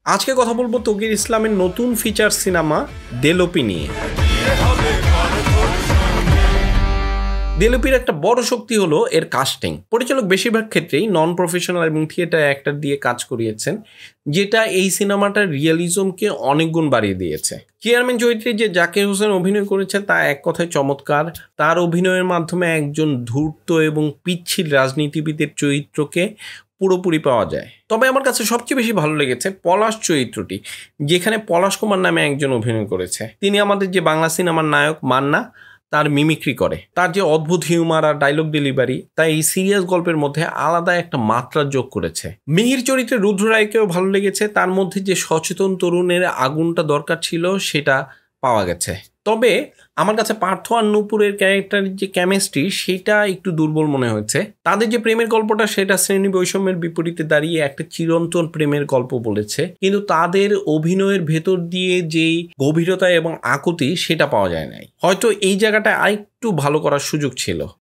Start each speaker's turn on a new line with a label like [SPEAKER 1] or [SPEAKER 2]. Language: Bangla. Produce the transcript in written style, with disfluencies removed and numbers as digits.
[SPEAKER 1] আজকে কথা বলবো তৌকির ইসলামের নতুন ফিচার সিনেমা দেলোপি নিয়ে। দেলোপির একটা বড় শক্তি হলো এর কাস্টিং। পরিচালক বেশিরভাগ ক্ষেত্রেই নন প্রফেশনাল এবং থিয়েটার অ্যাক্টর দিয়ে কাজ করিয়েছেন, যেটা এই সিনেমাটার রিয়েলিজমকে অনেক গুণ বাড়িয়ে দিয়েছে। চেয়ারম্যান চরিত্রে যে জাকির হোসেন অভিনয় করেছে তা এক কথায় চমৎকার। তার অভিনয়ের মাধ্যমে একজন ধূর্ত এবং পিচ্ছিল রাজনীতিবিদের চরিত্রকে পুরোপুরি পাওয়া যায়। তবে আমার কাছে সবচেয়ে বেশি ভালো লেগেছে পলাশ চরিত্রটি, যেখানে পলাশ কুমার নামে একজন অভিনয় করেছে। তিনি আমাদের যে বাংলা সিনেমার নায়ক মান্না তার মিমিক্রি করে। তার যে অদ্ভুত হিউমার আর ডায়লগ ডেলিভারি তা এই সিরিয়াস গল্পের মধ্যে আলাদা একটা মাত্রা যোগ করেছে। মিহির চরিত্রে রুদ্র রায়কেও ভালো লেগেছে। তার মধ্যে যে সচেতন তরুণের আগুনটা দরকার ছিল সেটা পাওয়া গেছে। তবে আমার কাছে পার্থ আর নূপুরের ক্যারেক্টারের যে কেমিস্ট্রি সেটা একটু দুর্বল মনে হয়েছে। তাদের যে প্রেমের গল্পটা সেটা শ্রেণী বৈষম্যের বিপরীতে দাঁড়িয়ে একটা চিরন্তন প্রেমের গল্প বলেছে, কিন্তু তাদের অভিনয়ের ভেতর দিয়ে যেই গভীরতা এবং আকুতি সেটা পাওয়া যায় নাই। হয়তো এই জায়গাটা আরেকটু ভালো করার সুযোগ ছিল।